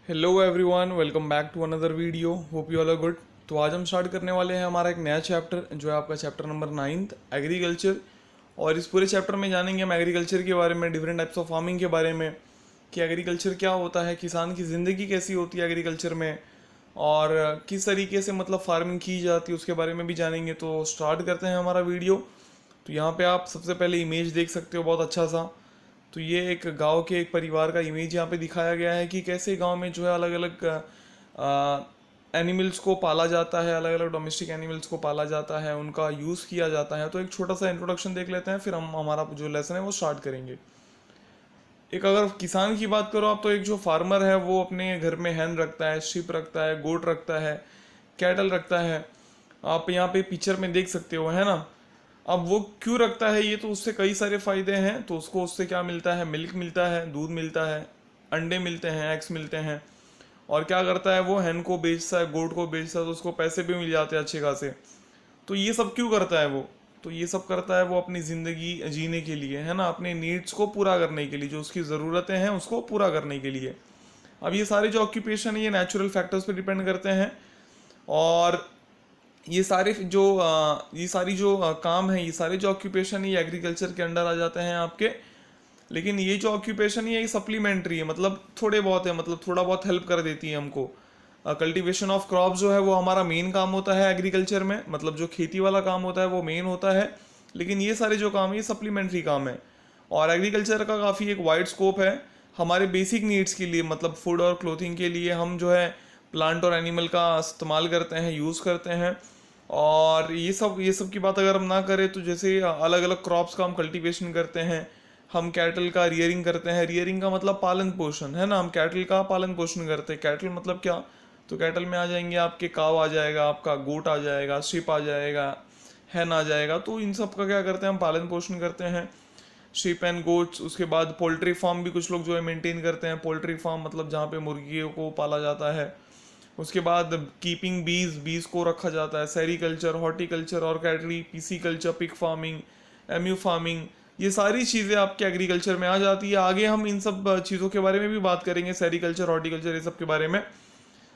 Hello everyone, welcome back to another video. Hope you all are good. तो आज हम start करने वाले हैं हमारा एक नया चैप्टर जो है आपका चैप्टर नंबर 9 एग्रीकल्चर। और इस पूरे चैप्टर में जानेंगे हम एग्रीकल्चर के बारे में, डिफरेंट टाइप्स ऑफ फार्मिंग के बारे में कि एग्रीकल्चर क्या होता है, किसान की ज़िंदगी कैसी होती है एग्रीकल्चर में, और किस तरीके से मतलब फार्मिंग की जाती है उसके बारे में भी जानेंगे। तो स्टार्ट करते हैं हमारा वीडियो। तो यहाँ पे आप सबसे पहले इमेज देख सकते हो बहुत अच्छा सा। तो ये एक गांव के एक परिवार का इमेज यहाँ पे दिखाया गया है कि कैसे गांव में जो है अलग अलग एनिमल्स को पाला जाता है, अलग अलग डोमेस्टिक एनिमल्स को पाला जाता है, उनका यूज़ किया जाता है। तो एक छोटा सा इंट्रोडक्शन देख लेते हैं, फिर हम हमारा जो लेसन है वो स्टार्ट करेंगे। एक अगर किसान की बात करो आप, तो एक जो फार्मर है वो अपने घर में हैन रखता है, शिप रखता है, गोट रखता है, कैटल रखता है। आप यहाँ पे पिक्चर में देख सकते हो, है ना। अब वो क्यों रखता है ये, तो उससे कई सारे फायदे हैं। तो उसको उससे क्या मिलता है, मिल्क मिलता है, दूध मिलता है, अंडे मिलते हैं, एग्स मिलते हैं। और क्या करता है वो, हैन को बेचता है, गोट को बेचता है, तो उसको पैसे भी मिल जाते हैं अच्छे खासे। तो ये सब क्यों करता है वो, तो ये सब करता है वो अपनी ज़िंदगी जीने के लिए, है ना, अपने नीड्स को पूरा करने के लिए, जो उसकी ज़रूरतें हैं उसको पूरा करने के लिए। अब ये सारे जो ऑक्यूपेशन है ये नेचुरल फैक्टर्स पे डिपेंड करते हैं। और ये सारे जो ये सारी जो काम है, ये सारे जो ऑक्यूपेशन है ये एग्रीकल्चर के अंडर आ जाते हैं आपके। लेकिन ये जो ऑक्यूपेशन है ये सप्लीमेंट्री है, मतलब थोड़े बहुत है, मतलब थोड़ा बहुत हेल्प कर देती है हमको। कल्टीवेशन ऑफ क्रॉप जो है वो हमारा मेन काम होता है एग्रीकल्चर में, मतलब जो खेती वाला काम होता है वो मेन होता है। लेकिन ये सारे जो काम है ये सप्लीमेंट्री काम है। और एग्रीकल्चर का काफ़ी एक वाइड स्कोप है हमारे बेसिक नीड्स के लिए, मतलब फूड और क्लोथिंग के लिए हम जो है प्लांट और एनिमल का इस्तेमाल करते हैं, यूज़ करते हैं। और ये सब की बात अगर हम ना करें तो जैसे अलग अलग क्रॉप्स का हम कल्टीवेशन करते हैं, हम कैटल का रियरिंग करते हैं। रियरिंग का मतलब पालन पोषण, है ना। हम कैटल का पालन पोषण करते हैं। कैटल मतलब क्या, तो कैटल में आ जाएंगे आपके काव आ जाएगा, आपका गोट आ जाएगा, शिप आ जाएगा, हैन आ जाएगा। तो इन सब का क्या करते हैं हम, पालन पोषण करते हैं, शिप एंड गोट्स। उसके बाद पोल्ट्री फार्म भी कुछ लोग जो है मेंटेन करते हैं। पोल्ट्री फार्म मतलब जहाँ पे मुर्गियों को पाला जाता है। उसके बाद कीपिंग बीज, बीज को रखा जाता है। सेरीकल्चर, हॉर्टिकल्चर, ऑर्गेट्री, pisciculture, pig farming, emu farming, ये सारी चीज़ें आपके एग्रीकल्चर में आ जाती है। आगे हम इन सब चीज़ों के बारे में भी बात करेंगे, सेरीकल्चर, हॉर्टिकल्चर, ये सब के बारे में।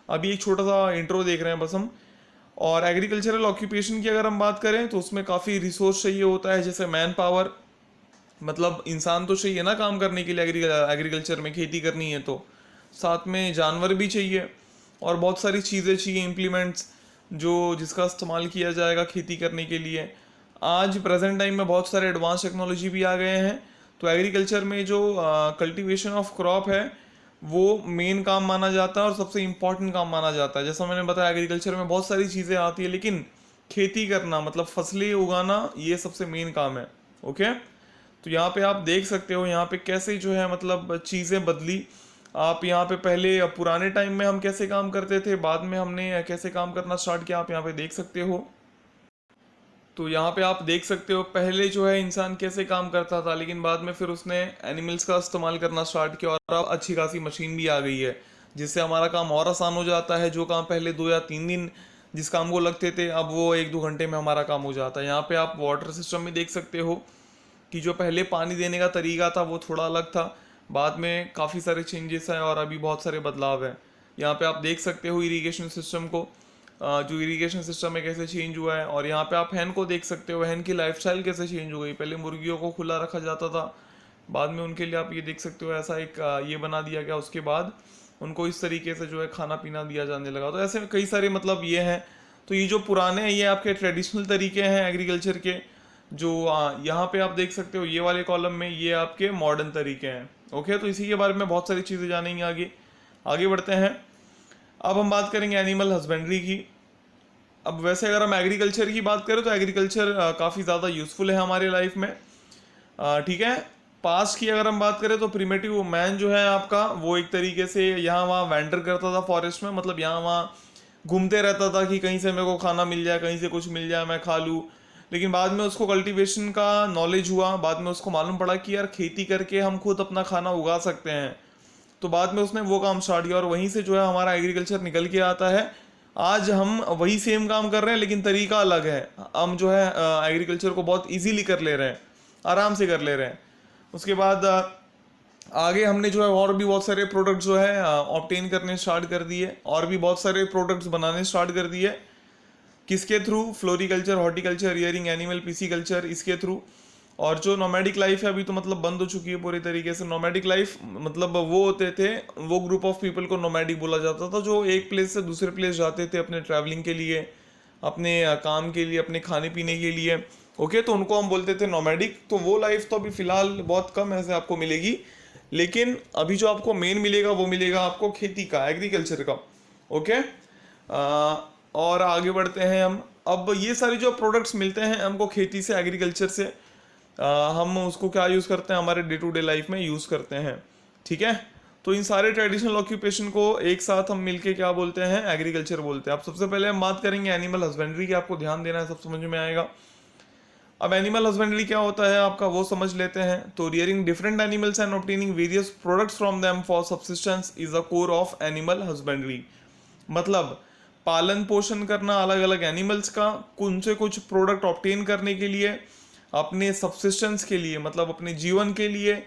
अभी एक छोटा सा इंट्रो देख रहे हैं बस हम। और एग्रीकल्चरल ऑक्यूपेशन की अगर हम बात करें तो उसमें काफ़ी रिसोर्स चाहिए होता है, जैसे मैन पावर, मतलब इंसान तो चाहिए ना काम करने के लिए, एग्रीकल्चर में खेती करनी है तो साथ में जानवर भी चाहिए और बहुत सारी चीज़ें चाहिए, इम्प्लीमेंट्स जो जिसका इस्तेमाल किया जाएगा खेती करने के लिए। आज प्रेजेंट टाइम में बहुत सारे एडवांस टेक्नोलॉजी भी आ गए हैं। तो एग्रीकल्चर में जो कल्टीवेशन ऑफ क्रॉप है वो मेन काम माना जाता है और सबसे इम्पॉर्टेंट काम माना जाता है। जैसा मैंने बताया एग्रीकल्चर में बहुत सारी चीज़ें आती है, लेकिन खेती करना मतलब फसलें उगाना ये सबसे मेन काम है। ओके। तो यहाँ पे आप देख सकते हो यहाँ पे कैसे जो है मतलब चीज़ें बदली। आप यहाँ पे पहले पुराने टाइम में हम कैसे काम करते थे, बाद में हमने कैसे काम करना स्टार्ट किया, आप यहाँ पे देख सकते हो। तो यहाँ पे आप देख सकते हो पहले जो है इंसान कैसे काम करता था, लेकिन बाद में फिर उसने एनिमल्स का इस्तेमाल करना स्टार्ट किया और अब अच्छी खासी मशीन भी आ गई है जिससे हमारा काम और आसान हो जाता है। जो काम पहले 2 या 3 दिन जिस काम को लगते थे, अब वो 1-2 घंटे में हमारा काम हो जाता है। यहाँ पे आप वाटर सिस्टम में देख सकते हो कि जो पहले पानी देने का तरीका था वो थोड़ा अलग था, बाद में काफ़ी सारे चेंजेस हैं और अभी बहुत सारे बदलाव हैं। यहाँ पे आप देख सकते हो इरिगेशन सिस्टम को, जो इरिगेशन सिस्टम है कैसे चेंज हुआ है। और यहाँ पे आप हैन को देख सकते हो, हैन की लाइफस्टाइल कैसे चेंज हो गई। पहले मुर्गियों को खुला रखा जाता था, बाद में उनके लिए आप ये देख सकते हो ऐसा एक ये बना दिया गया, उसके बाद उनको इस तरीके से जो है खाना पीना दिया जाने लगा। तो ऐसे कई सारे मतलब ये हैं। तो ये जो पुराने हैं ये आपके ट्रेडिशनल तरीके हैं एग्रीकल्चर के। जो यहाँ पे आप देख सकते हो ये वाले कॉलम में ये आपके मॉडर्न तरीके हैं। ओके। तो इसी के बारे में बहुत सारी चीज़ें जानेंगे आगे। आगे बढ़ते हैं। अब हम बात करेंगे एनिमल हस्बेंड्री की। अब वैसे अगर हम एग्रीकल्चर की बात करें तो एग्रीकल्चर काफ़ी ज़्यादा यूज़फुल है हमारे लाइफ में। ठीक है। पास्ट की अगर हम बात करें तो प्रिमिटिव मैन जो है आपका वो एक तरीके से यहाँ वहाँ वैंडर करता था फॉरेस्ट में, मतलब यहाँ वहाँ घूमते रहता था कि कहीं से मेरे को खाना मिल जाए, कहीं से कुछ मिल जाए मैं खा लूँ। लेकिन बाद में उसको कल्टीवेशन का नॉलेज हुआ, बाद में उसको मालूम पड़ा कि यार खेती करके हम खुद अपना खाना उगा सकते हैं। तो बाद में उसने वो काम स्टार्ट किया और वहीं से जो है हमारा एग्रीकल्चर निकल के आता है। आज हम वही सेम काम कर रहे हैं लेकिन तरीका अलग है। हम जो है एग्रीकल्चर को बहुत इजीली कर ले रहे हैं, आराम से कर ले रहे हैं। उसके बाद आगे हमने जो है और भी बहुत सारे प्रोडक्ट जो है ऑब्टेन करने स्टार्ट कर दिए, और भी बहुत सारे प्रोडक्ट्स बनाने स्टार्ट कर दिए। किसके through? Floriculture, horticulture, rearing animal, PC culture, इसके थ्रू। और जो नोमैडिक लाइफ है अभी तो मतलब बंद हो चुकी है पूरी तरीके से। नोमैडिक लाइफ मतलब वो होते थे, वो ग्रुप ऑफ पीपल को नोमैडिक बोला जाता था जो एक प्लेस से दूसरे प्लेस जाते थे अपने ट्रैवलिंग के लिए, अपने काम के लिए, अपने खाने पीने के लिए। ओके, तो उनको हम बोलते थे नोमैडिक। तो वो लाइफ तो अभी फिलहाल बहुत कम ऐसे आपको मिलेगी, लेकिन अभी जो आपको मेन मिलेगा वो मिलेगा आपको खेती का, एग्रीकल्चर का। ओके, और आगे बढ़ते हैं हम। अब ये सारी जो प्रोडक्ट्स मिलते हैं हमको खेती से, एग्रीकल्चर से, हम उसको क्या यूज़ करते हैं? हमारे डे टू डे लाइफ में यूज़ करते हैं। ठीक है, तो इन सारे ट्रेडिशनल ऑक्यूपेशन को एक साथ हम मिलके क्या बोलते हैं? एग्रीकल्चर बोलते हैं। अब सबसे पहले हम बात करेंगे एनिमल हस्बेंड्री की, आपको ध्यान देना है, सब समझ में आएगा। अब एनिमल हस्बेंड्री क्या होता है आपका, वो समझ लेते हैं। तो rearing different animals and obtaining various products from them for subsistence is a core of animal husbandry. मतलब पालन पोषण करना अलग अलग एनिमल्स का, उनसे कुछ प्रोडक्ट ऑब्टेन करने के लिए, अपने सब्सिस्टेंस के लिए, मतलब अपने जीवन के लिए,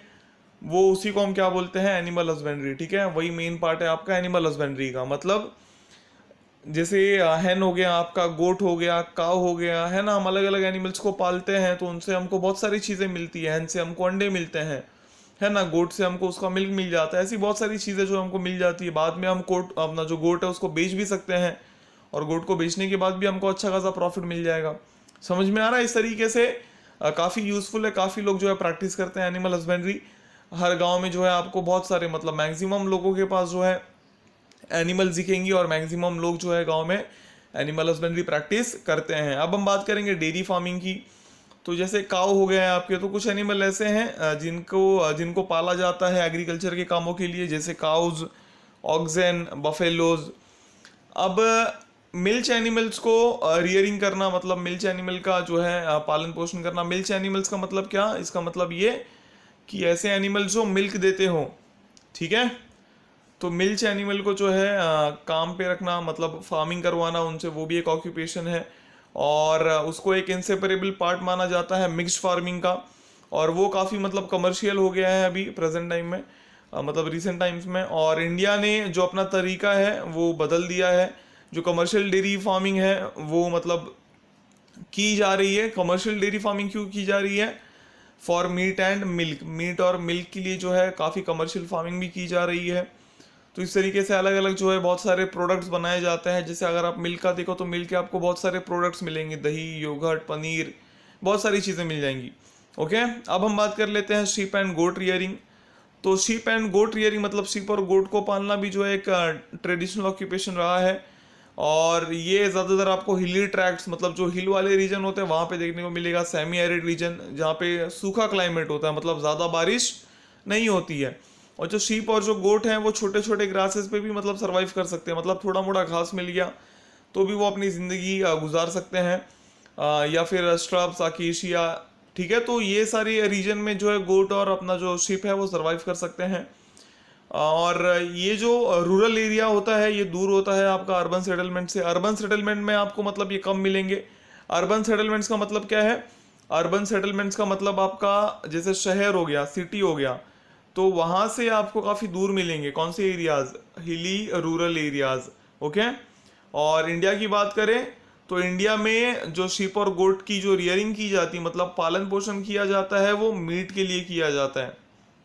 वो उसी को हम क्या बोलते हैं? Animal husbandry. ठीक है, वही मेन पार्ट है आपका एनिमल हस्बेंड्री का। मतलब जैसे हैन हो गया आपका, गोट हो गया, काव हो गया, है ना, हम अलग अलग एनिमल्स को पालते हैं तो उनसे हमको बहुत सारी चीज़ें मिलती है। हैन से हमको अंडे मिलते हैं, है ना, गोट से हमको उसका मिल्क मिल जाता है। ऐसी बहुत सारी चीज़ें जो हमको मिल जाती है। बाद में हम कोट अपना जो गोट है उसको बेच भी सकते हैं, और गोट को बेचने के बाद भी हमको अच्छा खासा प्रॉफिट मिल जाएगा। समझ में आ रहा है? इस तरीके से काफ़ी यूज़फुल है, काफ़ी लोग जो है प्रैक्टिस करते हैं एनिमल हस्बेंड्री। हर गांव में जो है आपको बहुत सारे, मतलब मैक्सिमम लोगों के पास जो है एनिमल्स दिखेंगी, और मैक्सिमम लोग जो है गांव में एनिमल हस्बेंड्री प्रैक्टिस करते हैं। अब हम बात करेंगे डेयरी फार्मिंग की। तो जैसे काऊ हो गया है आपके, तो कुछ एनिमल ऐसे हैं जिनको पाला जाता है एग्रीकल्चर के कामों के लिए, जैसे काउज, ऑक्सेन, बफेलोज। अब मिल्च एनिमल्स को रियरिंग करना, मतलब मिल्च एनिमल का जो है पालन पोषण करना। मिल्च एनिमल्स का मतलब क्या? इसका मतलब ये कि ऐसे एनिमल्स जो मिल्क देते हो। ठीक है, तो मिल्च एनिमल को जो है काम पे रखना, मतलब फार्मिंग करवाना उनसे, वो भी एक ऑक्यूपेशन है। और उसको एक इंसेपरेबल पार्ट माना जाता है मिक्स्ड फार्मिंग का। और वो काफ़ी मतलब कमर्शियल हो गया है अभी प्रेजेंट टाइम में, मतलब रिसेंट टाइम्स में। और इंडिया ने जो अपना तरीका है वो बदल दिया है। जो कमर्शियल डेयरी फार्मिंग है वो मतलब की जा रही है। कमर्शियल डेयरी फार्मिंग क्यों की जा रही है? For meat and milk, meat और मिल्क के लिए जो है काफ़ी कमर्शियल फार्मिंग भी की जा रही है। तो इस तरीके से अलग अलग जो है बहुत सारे प्रोडक्ट्स बनाए जाते हैं। जैसे अगर आप मिल्क का देखो तो मिल्क के आपको बहुत सारे प्रोडक्ट्स मिलेंगे, दही, योगर्ट, पनीर, बहुत सारी चीज़ें मिल जाएंगी। ओके, अब हम बात कर लेते हैं शीप एंड गोट रियरिंग। तो शीप एंड गोट रियरिंग मतलब शीप और गोट को पालना भी जो है एक ट्रेडिशनल ऑक्यूपेशन रहा है। और ये ज़्यादातर आपको हिली ट्रैक्ट्स, मतलब जो हिल वाले रीजन होते हैं वहाँ पे देखने को मिलेगा। सेमी एरिड रीजन जहाँ पे सूखा क्लाइमेट होता है, मतलब ज़्यादा बारिश नहीं होती है। और जो शीप और जो गोट हैं वो छोटे छोटे ग्रासेस पे भी मतलब सर्वाइव कर सकते हैं, मतलब थोड़ा मोड़ा घास मिल गया तो भी वो अपनी ज़िंदगी गुजार सकते हैं। या फिर स्ट्रब्स, अकेशिया। ठीक है, तो ये सारी रीजन में जो है गोट और अपना जो शीप है वो सर्वाइव कर सकते हैं। और ये जो रूरल एरिया होता है ये दूर होता है आपका अर्बन सेटलमेंट से। अर्बन सेटलमेंट में आपको मतलब ये कम मिलेंगे। अर्बन सेटलमेंट्स का मतलब क्या है? अर्बन सेटलमेंट्स का मतलब आपका जैसे शहर हो गया, सिटी हो गया, तो वहाँ से आपको काफ़ी दूर मिलेंगे। कौन से एरियाज? हिली रूरल एरियाज। ओके, और इंडिया की बात करें तो इंडिया में जो शीप और गोट की जो रियरिंग की जाती है, मतलब पालन पोषण किया जाता है, वो मीट के लिए किया जाता है।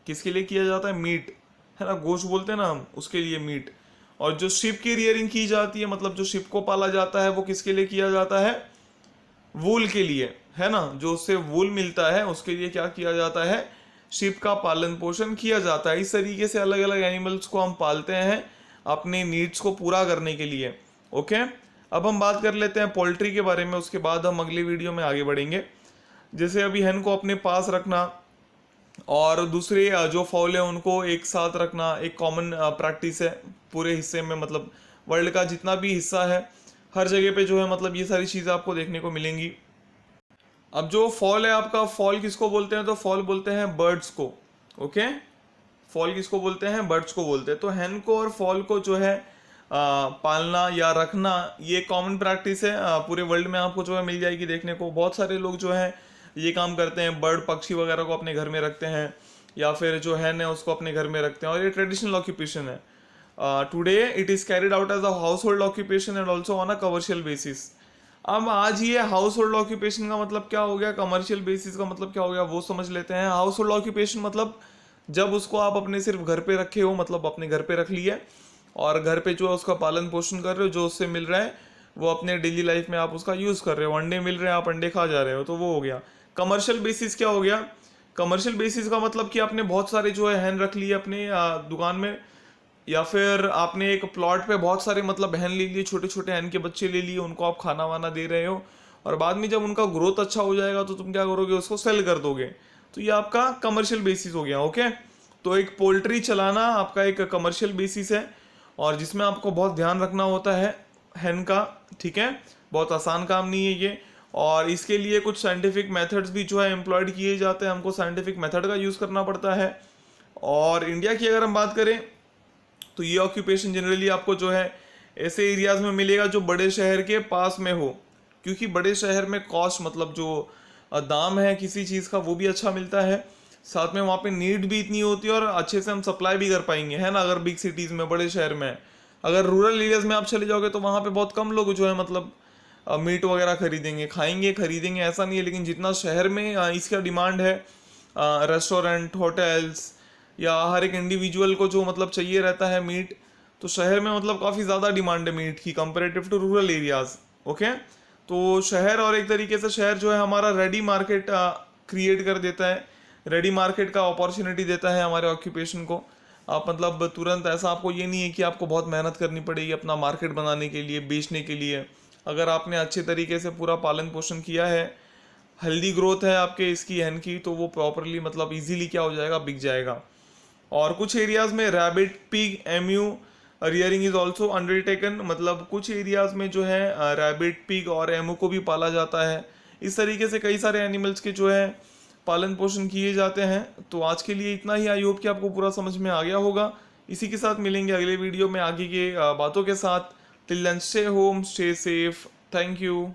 किसके लिए किया जाता है? मीट, है ना, गोश्त बोलते हैं ना हम, उसके लिए मीट। और जो शिप की रियरिंग की जाती है, मतलब जो शिप को पाला जाता है, वो किसके लिए किया जाता है? वूल के लिए, है ना, जो उससे वूल मिलता है उसके लिए क्या किया जाता है? शिप का पालन पोषण किया जाता है। इस तरीके से अलग अलग एनिमल्स को हम पालते हैं अपने नीड्स को पूरा करने के लिए। ओके, अब हम बात कर लेते हैं पोल्ट्री के बारे में, उसके बाद हम अगली वीडियो में आगे बढ़ेंगे। जैसे अभी hen को अपने पास रखना और दूसरे जो फॉल है उनको एक साथ रखना एक कॉमन प्रैक्टिस है पूरे हिस्से में, मतलब वर्ल्ड का जितना भी हिस्सा है हर जगह पे जो है मतलब ये सारी चीज़ें आपको देखने को मिलेंगी। अब जो फॉल है आपका, फॉल किसको बोलते हैं? तो फॉल बोलते हैं बर्ड्स को। ओके, फॉल किसको बोलते हैं? बर्ड्स को बोलते हैं। तो hen को और फॉल को जो है पालना या रखना ये कॉमन प्रैक्टिस है। पूरे वर्ल्ड में आपको जो है मिल जाएगी देखने को। बहुत सारे लोग जो है ये काम करते हैं, बर्ड, पक्षी वगैरह को अपने घर में रखते हैं, या फिर जो हैन है उसको अपने घर में रखते हैं, और ये ट्रेडिशनल ऑक्यूपेशन है. Today it is carried out as a household occupation and also on a commercial basis. अब आज ये हाउस होल्ड ऑक्यूपेशन का मतलब क्या हो गया, कमर्शियल बेसिस का मतलब क्या हो गया, वो समझ लेते हैं. हाउस होल्ड ऑक्यूपेशन मतलब जब उसको आप अपने सिर्फ घर पे रखे हो, मतलब अपने घर पे रख लिया और घर पे जो है उसका पालन पोषण कर रहे हो, जो उससे मिल रहा है वो अपने डेली लाइफ में आप उसका यूज़ कर रहे हो. अंडे मिल रहे हैं, आप अंडे खा जा रहे हो, तो वो हो गया. कमर्शियल बेसिस क्या हो गया, कमर्शियल बेसिस का मतलब कि आपने बहुत सारे जो है हैन रख लिए अपने दुकान में, या फिर आपने एक प्लॉट पे बहुत सारे मतलब हैन ले लिए, छोटे छोटे हैन के बच्चे ले लिए, उनको आप खाना वाना दे रहे हो, और बाद में जब उनका ग्रोथ अच्छा हो जाएगा तो तुम क्या करोगे, उसको सेल कर दोगे. तो ये आपका कमर्शियल बेसिस हो गया. ओके, तो एक पोल्ट्री चलाना आपका एक कमर्शियल बेसिस है, और जिसमें आपको बहुत ध्यान रखना होता है हैन का. ठीक है, बहुत आसान काम नहीं है ये, और इसके लिए कुछ साइंटिफिक मेथड्स भी जो है एम्प्लॉयड किए जाते हैं, हमको साइंटिफिक मेथड का यूज़ करना पड़ता है. और इंडिया की अगर हम बात करें तो ये ऑक्यूपेशन जनरली आपको जो है ऐसे एरियाज में मिलेगा जो बड़े शहर के पास में हो, क्योंकि बड़े शहर में कॉस्ट मतलब जो दाम है किसी चीज़ का वो भी अच्छा मिलता है, साथ में वहाँ पे नीड भी इतनी होती है और अच्छे से हम सप्लाई भी कर पाएंगे, है ना. अगर बिग सिटीज़ में, बड़े शहर में, अगर रूरल एरियाज में आप चले जाओगे तो वहाँ पे बहुत कम लोग जो है मतलब मीट वगैरह खरीदेंगे, खाएंगे खरीदेंगे, ऐसा नहीं है. लेकिन जितना शहर में इसका डिमांड है, रेस्टोरेंट, होटल्स, या हर एक इंडिविजुअल को जो मतलब चाहिए रहता है मीट, तो शहर में मतलब काफ़ी ज़्यादा डिमांड है मीट की comparative to rural areas. Okay, तो शहर, और एक तरीके से शहर जो है हमारा रेडी मार्केट क्रिएट कर देता है, रेडी मार्केट का अपॉर्चुनिटी देता है हमारे ऑक्यूपेशन को. आप मतलब तुरंत ऐसा आपको ये नहीं है कि आपको बहुत मेहनत करनी पड़ेगी अपना मार्केट बनाने के लिए, बेचने के लिए. अगर आपने अच्छे तरीके से पूरा पालन पोषण किया है, हेल्दी ग्रोथ है आपके इसकी हैन की, तो वो प्रॉपरली मतलब इजीली क्या हो जाएगा, बिक जाएगा. और कुछ एरियाज में rabbit, pig, emu rearing is also undertaken, मतलब कुछ एरियाज में जो है रैबिट, पिग और एमू को भी पाला जाता है. इस तरीके से कई सारे एनिमल्स के जो है पालन पोषण किए जाते हैं. तो आज के लिए इतना ही. आई होप कि आपको पूरा समझ में आ गया होगा. इसी के साथ मिलेंगे अगले वीडियो में आगे के बातों के साथ. Till then stay home, stay safe. Thank you.